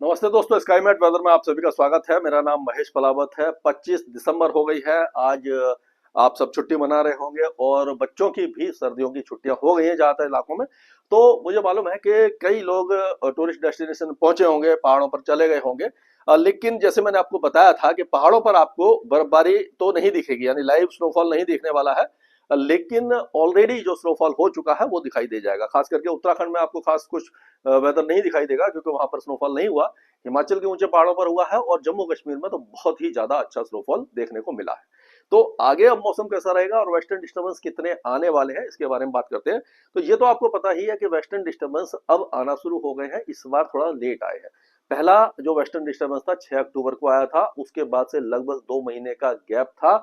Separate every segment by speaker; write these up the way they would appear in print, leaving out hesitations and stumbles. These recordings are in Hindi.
Speaker 1: नमस्ते दोस्तों, स्काईमेट वेदर में आप सभी का स्वागत है। मेरा नाम महेश पलावत है। 25 दिसंबर हो गई है आज। आप सब छुट्टी मना रहे होंगे और बच्चों की भी सर्दियों की छुट्टियां हो गई हैं ज़्यादातर इलाकों में। तो मुझे मालूम है कि कई लोग टूरिस्ट डेस्टिनेशन पहुंचे होंगे, पहाड़ों पर चले गए होंगे। लेकिन जैसे मैंने आपको बताया था कि पहाड़ों पर आपको बर्फबारी तो नहीं दिखेगी, यानी लाइव स्नोफॉल नहीं दिखने वाला है। लेकिन ऑलरेडी जो स्नोफॉल हो चुका है वो दिखाई दे जाएगा। खास करके उत्तराखंड में आपको खास कुछ वेदर नहीं दिखाई देगा क्योंकि वहां पर स्नोफॉल नहीं हुआ। हिमाचल के ऊंचे पहाड़ों पर हुआ है और जम्मू कश्मीर में तो बहुत ही ज्यादा अच्छा स्नोफॉल देखने को मिला है। तो आगे अब मौसम कैसा रहेगा और वेस्टर्न डिस्टर्बेंस कितने आने वाले हैं इसके बारे में बात करते हैं। तो ये तो आपको पता ही है कि वेस्टर्न डिस्टर्बेंस अब आना शुरू हो गए हैं, इस बार थोड़ा लेट आए हैं। पहला जो वेस्टर्न डिस्टर्बेंस था 6 अक्टूबर को आया था, उसके बाद से लगभग 2 महीने का गैप था।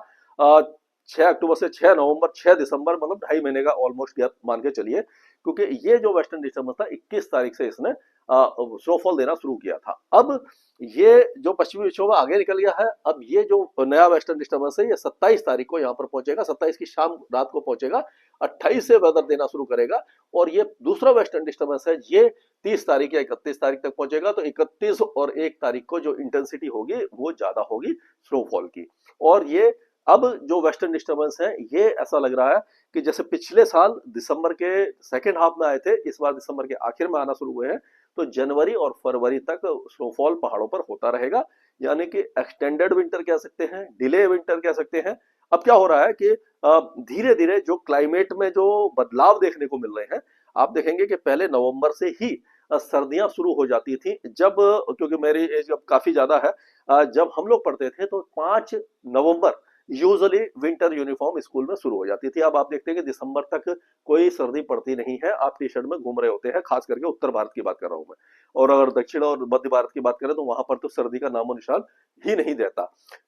Speaker 1: 6 अक्टूबर से 6 नवंबर, 6 दिसंबर, मतलब 2.5 महीने का ऑलमोस्ट गैप मान के चलिए। क्योंकि ये जो वेस्टर्न डिस्टर्बेंस था 21 तारीख से इसने स्नोफॉल देना शुरू किया था। अब ये जो पश्चिमी विक्षोभ आगे निकल गया है। अब ये जो नया वेस्टर्न डिस्टर्बेंस है ये 27 तारीख को यहाँ पर पहुंचेगा, 27 की शाम रात को पहुंचेगा। 28 से वेदर देना शुरू करेगा। और ये दूसरा वेस्टर्न डिस्टर्बेंस है, ये 30 तारीख या 31 तारीख तक पहुंचेगा। तो 31 और 1 तारीख को जो इंटेंसिटी होगी वो ज्यादा होगी स्नोफॉल की। और ये अब जो वेस्टर्न डिस्टर्बेंस है ये ऐसा लग रहा है कि जैसे पिछले साल दिसंबर के सेकेंड हाफ में आए थे, इस बार दिसंबर के आखिर में आना शुरू हुए हैं। तो जनवरी और फरवरी तक स्नोफॉल पहाड़ों पर होता रहेगा। यानी कि एक्सटेंडेड विंटर कह सकते हैं, डिले विंटर कह सकते हैं। अब क्या हो रहा है कि धीरे धीरे जो क्लाइमेट में जो बदलाव देखने को मिल रहे हैं, आप देखेंगे कि पहले नवंबर से ही सर्दियां शुरू हो जाती थी। जब क्योंकि मेरी एज अब काफी ज्यादा है, जब हम लोग पढ़ते थे तो 5 नवंबर यूजुअली विंटर यूनिफॉर्म स्कूल में शुरू हो जाती थी। अब आप देखते हैं कि दिसंबर तक कोई सर्दी पड़ती नहीं है, आप टी शर्ट में घूम रहे होते हैं। खास करके उत्तर भारत की बात कर रहा हूं मैं। और अगर दक्षिण और मध्य भारत की बात करें तो वहां पर तो सर्दी का नामो निशान ही नहीं रहता।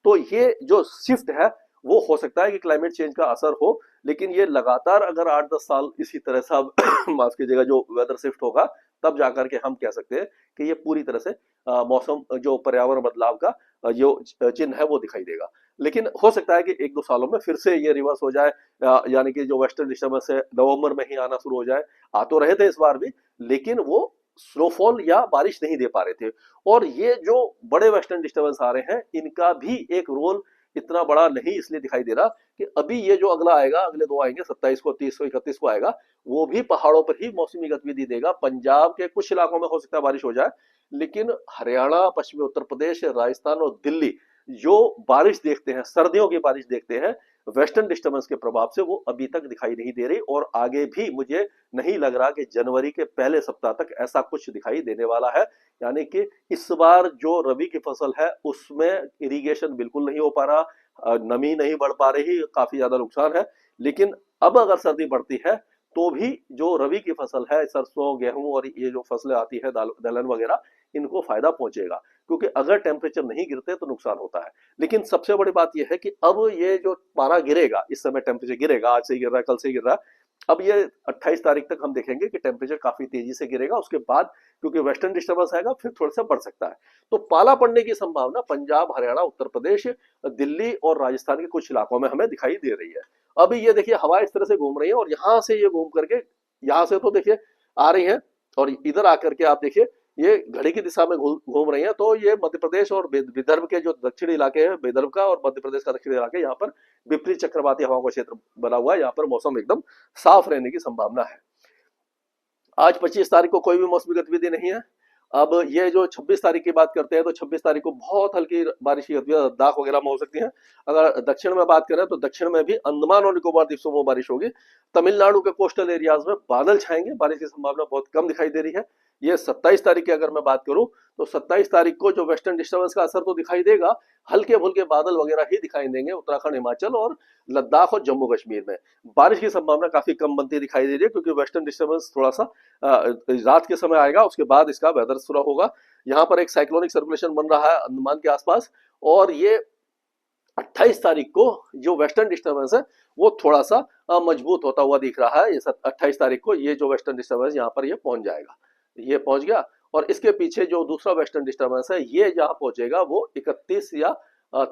Speaker 1: तो ये जो शिफ्ट है वो हो सकता है कि क्लाइमेट चेंज का असर हो। लेकिन ये लगातार अगर 8-10 साल इसी तरह से माफ कीजिएगा जो वेदर शिफ्ट होगा, तब जाकर के हम कह सकते हैं कि ये पूरी तरह से मौसम जो पर्यावरण बदलाव का जो चिन्ह है वो दिखाई देगा। लेकिन हो सकता है कि 1-2 सालों में फिर से ये रिवर्स हो जाए। यानी कि जो वेस्टर्न डिस्टर्बेंस है नवंबर में ही आना शुरू हो जाए। आ तो रहे थे इस बार भी, लेकिन वो स्नोफॉल या बारिश नहीं दे पा रहे थे। और ये जो बड़े वेस्टर्न डिस्टर्बेंस आ रहे हैं इनका भी एक रोल इतना बड़ा नहीं इसलिए दिखाई दे रहा कि अभी ये जो अगला आएगा, अगले दो आएंगे 27 को, 30 को, 31 को आएगा। वो भी पहाड़ों पर ही मौसमी गतिविधि देगा। पंजाब के कुछ इलाकों में हो सकता है बारिश हो जाए, लेकिन हरियाणा, पश्चिमी उत्तर प्रदेश, राजस्थान और दिल्ली जो बारिश देखते हैं, सर्दियों की बारिश देखते हैं, वेस्टर्न डिस्टर्बेंस के प्रभाव से वो अभी तक दिखाई नहीं दे रही। और आगे भी मुझे नहीं लग रहा कि जनवरी के पहले सप्ताह तक ऐसा कुछ दिखाई देने वाला है। यानी कि इस बार जो रबी की फसल है उसमें इरिगेशन बिल्कुल नहीं हो पा रहा, नमी नहीं बढ़ पा रही, काफी ज्यादा नुकसान है। लेकिन अब अगर सर्दी बढ़ती है तो भी जो रबी की फसल है, सरसों, गेहूं और ये जो फसलें आती है दलहन वगैरह, इनको फायदा पहुंचेगा। क्योंकि अगर टेम्परेचर नहीं गिरते तो नुकसान होता है। लेकिन सबसे बड़ी बात यह है कि अब ये जो पारा गिरेगा, इस समय टेम्परेचर गिरेगा, आज से गिर रहा है, कल से गिर रहा है। अब ये 28 तारीख तक हम देखेंगे कि टेम्परेचर काफी तेजी से गिरेगा। उसके बाद क्योंकि वेस्टर्न डिस्टर्बेंस आएगा फिर थोड़ा सा बढ़ सकता है। तो पाला पड़ने की संभावना पंजाब, हरियाणा, उत्तर प्रदेश, दिल्ली और राजस्थान के कुछ इलाकों में हमें दिखाई दे रही है। अभी ये देखिए हवा इस तरह से घूम रही है और यहां से ये घूम करके, यहां से तो देखिए आ रही है और इधर आकर के आप देखिए ये घड़ी की दिशा में घूम रही है। तो ये मध्य प्रदेश और विदर्भ के जो दक्षिणी इलाके हैं, विदर्भ का और मध्य प्रदेश का दक्षिणी इलाके, यहाँ पर विपरीत चक्रवाती हवाओं का क्षेत्र बना हुआ है। यहाँ पर मौसम एकदम साफ रहने की संभावना है। आज 25 तारीख को कोई भी मौसमी गतिविधि नहीं है। अब ये जो 26 तारीख की बात करते हैं तो 26 तारीख को बहुत हल्की बारिश की गतिविधियां लद्दाख वगैरह में हो सकती हैं। अगर दक्षिण में बात करें तो दक्षिण में भी अंडमान और निकोबार द्वीपों में बारिश होगी। तमिलनाडु के कोस्टल एरियाज में बादल छाएंगे, बारिश की संभावना बहुत कम दिखाई दे रही है। ये 27 तारीख की अगर मैं बात करूं तो 27 तारीख को जो वेस्टर्न डिस्टर्बेंस का असर तो दिखाई देगा, हल्के फुल्के बादल वगैरह ही दिखाई देंगे उत्तराखंड, हिमाचल और लद्दाख और जम्मू कश्मीर में। बारिश की संभावना काफी कम बनती दिखाई दे रही है क्योंकि वेस्टर्न डिस्टर्बेंस थोड़ा सा रात के समय आएगा, उसके बाद इसका वेदर शुरू होगा। यहाँ पर एक साइक्लोनिक सर्कुलेशन बन रहा है अंडमान के आसपास। और ये 28 तारीख को जो वेस्टर्न डिस्टर्बेंस है वो थोड़ा सा मजबूत होता हुआ दिख रहा है। ये 28 तारीख को ये जो वेस्टर्न डिस्टर्बेंस यहाँ पर ये पहुंच जाएगा, ये पहुंच गया। और इसके पीछे जो दूसरा वेस्टर्न डिस्टर्बेंस है ये जहां पहुंचेगा वो 31 या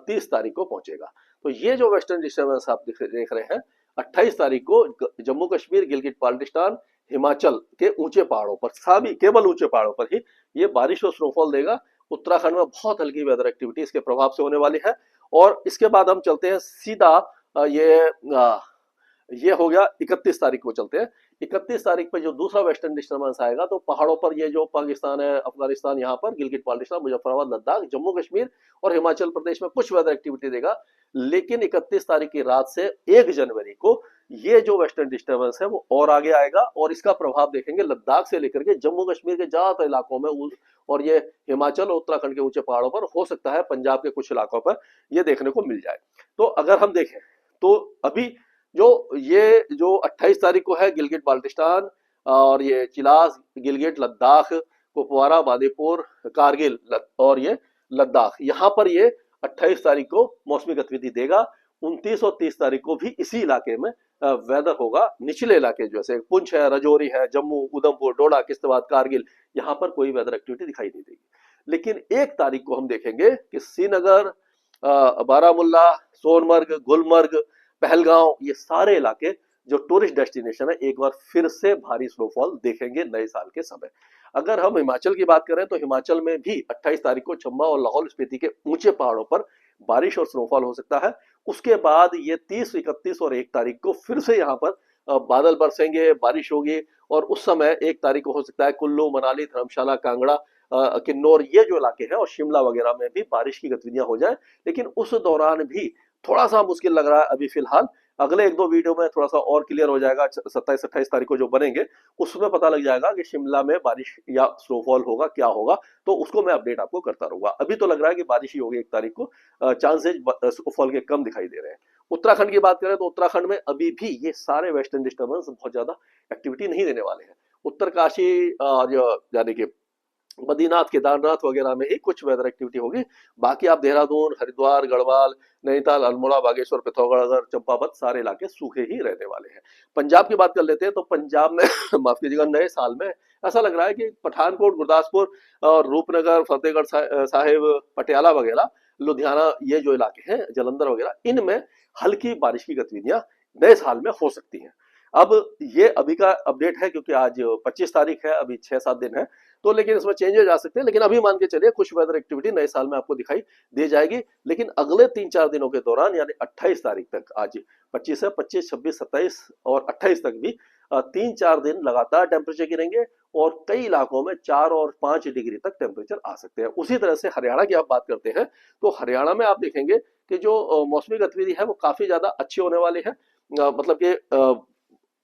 Speaker 1: 30 तारीख को पहुंचेगा। तो ये जो वेस्टर्न डिस्टर्बेंस आप देख रहे हैं 28 तारीख को जम्मू कश्मीर, गिलगित बाल्टिस्तान, हिमाचल के ऊंचे पहाड़ों पर, सभी केवल ऊंचे पहाड़ों पर ही ये बारिश और स्नोफॉल देगा। उत्तराखंड में बहुत हल्की वेदर एक्टिविटी इसके प्रभाव से होने वाली है। और इसके बाद हम चलते हैं सीधा ये हो गया 31 तारीख को चलते हैं। 31 तारीख पे जो दूसरा वेस्टर्न डिस्टर्बेंस आएगा तो पहाड़ों पर ये जो पाकिस्तान है, अफगानिस्तान, यहाँ पर गिलगित बाल्टिस्तान, मुजफ्फराबाद, लद्दाख, जम्मू कश्मीर और हिमाचल प्रदेश में कुछ वेदर एक्टिविटी देगा। लेकिन 31 तारीख की रात से 1 जनवरी को ये जो वेस्टर्न डिस्टर्बेंस है वो और आगे आएगा और इसका प्रभाव देखेंगे लद्दाख से लेकर के जम्मू कश्मीर के ज्यादातर इलाकों में, और ये हिमाचल और उत्तराखंड के ऊंचे पहाड़ों पर, हो सकता है पंजाब के कुछ इलाकों पर ये देखने को मिल जाए। तो अगर हम देखें तो अभी ये जो 28 तारीख को है गिलगित बाल्टिस्तान और ये चिलास, गिलगित, लद्दाख, कुपवारा, बांदीपुर, कारगिल और ये लद्दाख, यहाँ पर ये 28 तारीख को मौसमी गतिविधि देगा। 29 और 30 तारीख को भी इसी इलाके में वेदर होगा। निचले इलाके जैसे पुंछ है, रजौरी है, जम्मू, उधमपुर, डोडा, किश्तवाड़, कारगिल, यहाँ पर कोई वेदर एक्टिविटी दिखाई नहीं देगी। लेकिन 1 तारीख को हम देखेंगे कि श्रीनगर, बारामुल्ला, सोनमर्ग, गुलमर्ग, पहलगांव, ये सारे इलाके जो टूरिस्ट डेस्टिनेशन है एक बार फिर से भारी स्नोफॉल देखेंगे नए साल के समय। अगर हम हिमाचल की बात करें तो हिमाचल में भी 28 तारीख को चंबा और लाहौल स्पीति के ऊंचे पहाड़ों पर बारिश और स्नोफॉल हो सकता है। उसके बाद ये 30, 31 और 1 तारीख को फिर से यहाँ पर बादल बरसेंगे, बारिश होगी और उस समय 1 तारीख को हो सकता है कुल्लू, मनाली, धर्मशाला, कांगड़ा, किन्नौर, ये जो इलाके हैं और शिमला वगैरह में भी बारिश की गतिविधियां हो जाए। लेकिन उस दौरान भी थोड़ा सा मुश्किल लग रहा है अभी फिलहाल। अगले 1-2 वीडियो में थोड़ा सा और क्लियर हो जाएगा। 27-28 तारीख को जो बनेंगे उसमें पता लग जाएगा कि शिमला में बारिश या स्नोफॉल होगा, क्या होगा, तो उसको मैं अपडेट आपको करता रहूंगा। अभी तो लग रहा है कि बारिश ही होगी 1 तारीख को, चांसेस स्नोफॉल के कम दिखाई दे रहे हैं। उत्तराखंड की बात करें तो उत्तराखंड में अभी भी ये सारे वेस्टर्न डिस्टर्बेंस बहुत ज्यादा एक्टिविटी नहीं देने वाले हैं। उत्तरकाशी यानी कि बद्रीनाथ, केदारनाथ वगैरह में ही कुछ वेदर एक्टिविटी होगी। बाकी आप देहरादून, हरिद्वार, गढ़वाल, नैनीताल, अल्मोड़ा, बागेश्वर, पिथौरागढ़, चंपावत, सारे इलाके सूखे ही रहने वाले हैं। पंजाब की बात कर लेते हैं तो पंजाब में माफ कीजिएगा, नए साल में ऐसा लग रहा है कि पठानकोट, गुरदासपुर और रूपनगर, फतेहगढ़ साहिब, पटियाला वगैरह, लुधियाना, ये जो इलाके हैं, जलंधर वगैरह, इनमें हल्की बारिश की गतिविधियां नए साल में हो सकती हैं। अब ये अभी का अपडेट है क्योंकि आज 25 तारीख है, अभी 6-7 दिन है, तो लेकिन इसमें चेंजेस आ सकते हैं। लेकिन अभी मान के चलिए कुछ वेदर एक्टिविटी नए साल में आपको दिखाई दे जाएगी। लेकिन अगले 3-4 दिनों के दौरान यानी 28 तारीख तक, आज 25 है, 25, 26, 27 और 28 तक भी 3-4 दिन लगातार टेम्परेचर गिरेंगे और कई इलाकों में 4 और 5 डिग्री तक टेम्परेचर आ सकते हैं। उसी तरह से हरियाणा की आप बात करते हैं तो हरियाणा में आप देखेंगे कि जो मौसमी गतिविधि है वो काफी ज्यादा अच्छी होने वाली है। मतलब कि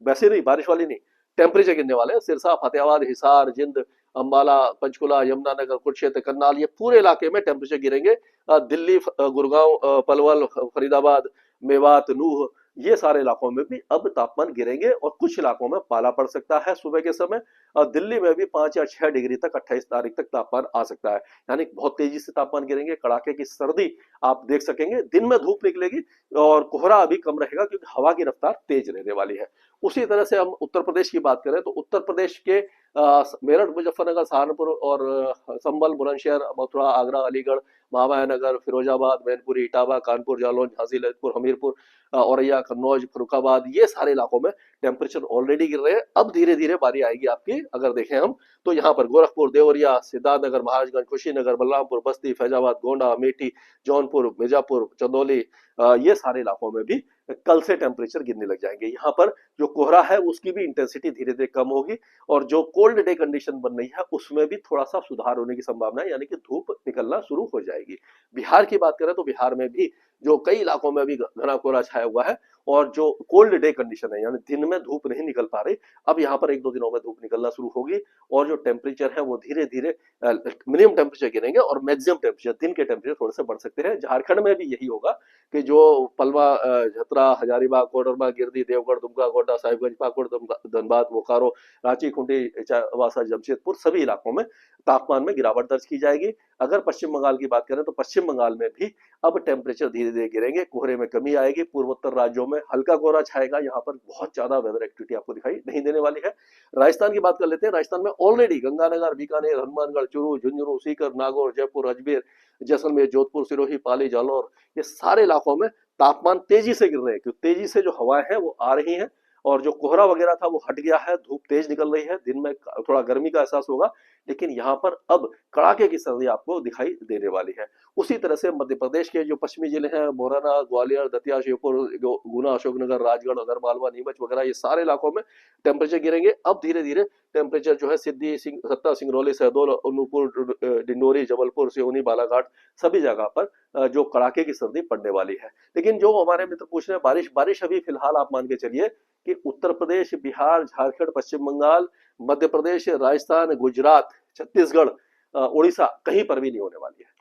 Speaker 1: वैसे नहीं, बारिश वाली नहीं, टेम्परेचर गिरने वाले हैं। सिरसा, फतेहाबाद, हिसार, जिंद, अंबाला, पंचकुला, यमुनानगर, कुरुक्षेत्र, करनाल, ये पूरे इलाके में टेम्परेचर गिरेंगे। दिल्ली, गुड़गांव, पलवल, फरीदाबाद, मेवात, नूह, ये सारे इलाकों में भी अब तापमान गिरेंगे और कुछ इलाकों में पाला पड़ सकता है सुबह के समय। दिल्ली में भी 5 या 6 डिग्री तक 28 तारीख तक तापमान आ सकता है। यानी बहुत तेजी से तापमान गिरेंगे, कड़ाके की सर्दी आप देख सकेंगे। दिन में धूप निकलेगी और कोहरा अभी कम रहेगा क्योंकि हवा की रफ्तार तेज रहने वाली है। उसी तरह से हम उत्तर प्रदेश की बात करें तो उत्तर प्रदेश के मेरठ, मुजफ्फरनगर, सहारनपुर और संभल, बुलंदशहर, मथुरा, आगरा, अलीगढ़, महामायानगर, फिरोजाबाद, मैनपुरी, इटावा, कानपुर, जालौन, झांसी, ललितपुर, हमीरपुर, औरैया, कन्नौज, फर्रुखाबाद, ये सारे इलाकों में टेम्परेचर ऑलरेडी गिर रहे हैं। अब धीरे धीरे बारी आएगी आपकी। अगर देखें हम तो यहाँ पर गोरखपुर, देवरिया, सिद्धार्थनगर, महाराजगंज, कुशीनगर, बलरामपुर, बस्ती, फैजाबाद, गोंडा, अमेठी, जौनपुर, मिर्जापुर, चंदौली, ये सारे इलाकों में भी कल से टेम्परेचर गिरने लग जाएंगे। यहाँ पर जो कोहरा है उसकी भी इंटेंसिटी धीरे धीरे कम होगी और जो कोल्ड डे कंडीशन बन रही है उसमें भी थोड़ा सा सुधार होने की संभावना है, यानी कि धूप निकलना शुरू हो जाएगी। बिहार की बात करें तो बिहार में भी जो कई इलाकों में अभी घना कोहरा छाया हुआ है और जो कोल्ड डे कंडीशन है, यानी दिन में धूप नहीं निकल पा रही, अब यहाँ पर 1-2 दिनों में धूप निकलना शुरू होगी और जो टेम्परेचर है वो धीरे धीरे मिनिमम टेम्परेचर गिरेंगे और मैक्सिमम टेम्परेचर, दिन के टेम्परेचर थोड़े से बढ़ सकते हैं। झारखंड में भी यही होगा कि जो पलवा, झतरा, हजारीबाग, कोडरमा, गिरदी, देवगढ़, दुमका, गोड्डा, साहिबगंज, पाकुड़, धनबाद, बोकारो, रांची, खूंटी, चाईबासा, जमशेदपुर, सभी इलाकों में तापमान में गिरावट दर्ज की जाएगी। अगर पश्चिम बंगाल की बात करें तो पश्चिम बंगाल में भी अब टेम्परेचर धीरे धीरे गिरेंगे, कोहरे में कमी आएगी। पूर्वोत्तर राज्यों में हल्का कोहरा छाएगा, यहाँ पर बहुत ज्यादा वेदर एक्टिविटी आपको दिखाई नहीं देने वाली है। राजस्थान की बात कर लेते हैं। राजस्थान में ऑलरेडी गंगानगर, बीकानेर, हनुमानगढ़, चूरू, झुंझुनू, सीकर, नागौर, जयपुर, अजमेर, जैसलमेर, जोधपुर, सिरोही, पाली, जालौर, ये सारे इलाकों में तापमान तेजी से गिर रहे हैं, क्योंकि तेजी से जो हवाएं हैं वो आ रही हैं, और जो कोहरा वगैरह था वो हट गया है, धूप तेज निकल रही है, दिन में थोड़ा गर्मी का एहसास होगा, लेकिन यहाँ पर अब कड़ाके की सर्दी आपको दिखाई देने वाली है। उसी तरह से मध्य प्रदेश के जो पश्चिमी जिले हैं, मुरैना, ग्वालियर, दतिया, श्योपुर, गुना, अशोकनगर, राजगढ़, आगरमालवा, नीमच वगैरह, ये सारे इलाकों में टेम्परेचर गिरेंगे। अब धीरे धीरे टेम्परेचर जो है सिद्धि, सत्ता, सिंगरौली, शहडोल, अनूपपुर, डिंडोरी, जबलपुर, सिवनी, बालाघाट, सभी जगह पर जो कड़ाके की सर्दी पड़ने वाली है। लेकिन जो हमारे मित्र पूछ रहे हैं, बारिश बारिश अभी फिलहाल आप मान के चलिए कि उत्तर प्रदेश, बिहार, झारखंड, पश्चिम बंगाल, मध्य प्रदेश, राजस्थान, गुजरात, छत्तीसगढ़, उड़ीसा, कहीं पर भी नहीं होने वाली है।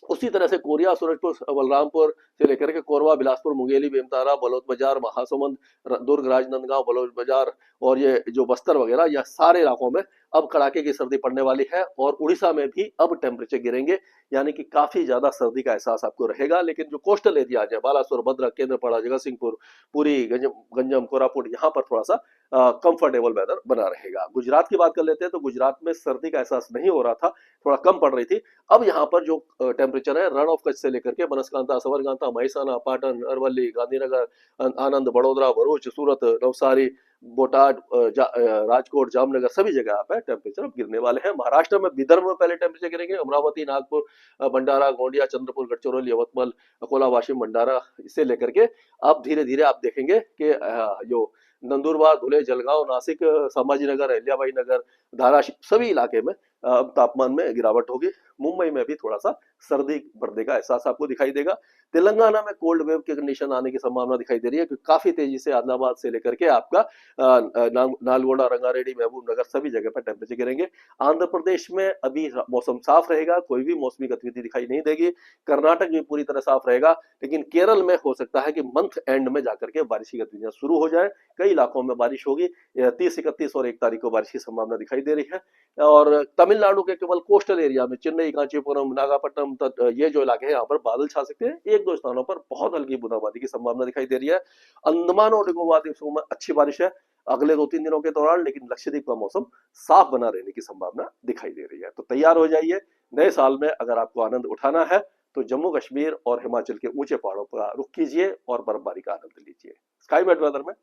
Speaker 1: उसी तरह से कोरिया, सूरजपुर, बलरामपुर से लेकर के कोरबा, बिलासपुर, मुंगेली, बेमतारा, बलौद बाजार, महासमुंद, दुर्ग, राजनांदगांव, बलौद बाजार और ये जो बस्तर वगैरह, यह सारे इलाकों में अब कड़ाके की सर्दी पड़ने वाली है। और उड़ीसा में भी अब टेम्परेचर गिरेंगे, यानी कि काफी ज्यादा सर्दी का एहसास आपको रहेगा। लेकिन जो कोस्टल एरिया है, बालासोर, भद्रक, केंद्रपाड़ा, जगतसिंहपुर, पुरी, गंजम, कोरापुट, यहाँ पर थोड़ा सा कंफर्टेबल वेदर बना रहेगा। गुजरात की बात कर लेते हैं, तो गुजरात में सर्दी का एहसास नहीं हो रहा था, थोड़ा कम पड़ रही थी। अब यहाँ पर जो टेम्परेचर है, रण ऑफ कच्छ से लेकर के बनासकांठा, साबरकांठा, महेसाना, पाटन, अरवली, गांधीनगर, आनंद, बड़ोदरा, भरूच, सूरत, नवसारी, बोटाड, राजकोट, जामनगर, सभी जगह पे टेम्परेचर अब गिरने वाले हैं। महाराष्ट्र में विदर्भ में पहले टेम्परेचर गिरेंगे, अमरावती, नागपुर, भंडारा, गोंदिया, चंद्रपुर, गढ़चिरौली, यवतमाल, अकोला, वाशिम, भंडारा, इससे लेकर के अब धीरे धीरे आप देखेंगे कि जो नंदुरबार, धुले, जलगांव, नासिक, संभाजीनगर, अहिल्याबाई नगर, धाराशिव, सभी इलाके में अब तापमान में गिरावट होगी। मुंबई में भी थोड़ा सा सर्दी बढ़ने का एहसास आपको दिखाई देगा। तेलंगाना में कोल्ड वेव की कंडीशन आने की संभावना दिखाई दे रही है, क्योंकि काफी तेजी से आदिलाबाद से लेकर के आपका नालगोंडा, रंगारेड्डी, महबूब नगर, सभी जगह पर टेम्परेचर गिरेंगे। आंध्र प्रदेश में अभी मौसम साफ रहेगा, कोई भी मौसमी गतिविधि दिखाई नहीं देगी। कर्नाटक भी पूरी तरह साफ रहेगा, लेकिन केरल में हो सकता है कि मंथ एंड में जाकर के बारिश की गतिविधियां शुरू हो जाए। कई इलाकों में बारिश होगी, 30, 31 और 1 तारीख को बारिश की संभावना दिखाई दे रही है। और तमिलनाडु के केवल कोस्टल एरिया में चेन्नई, कांचीपुरम, नागापट्टनम, ये जो इलाके हैं, यहाँ पर बादल छा सकते हैं। एक दो स्थानों पर बहुत हल्की बूंदाबांदी की संभावना दिखाई दे रही है। अंडमान और निकोबार द्वीपों में अच्छी बारिश है अगले 2-3 दिनों के दौरान, लेकिन लक्षद्वीप का मौसम साफ बना रहने की संभावना दिखाई दे रही है। तो तैयार हो जाइए, नए साल में अगर आपको आनंद उठाना है तो जम्मू कश्मीर और हिमाचल के ऊंचे पहाड़ों पर रुक कीजिए और बर्फबारी का आनंद लीजिए। स्काई बेड वेदर में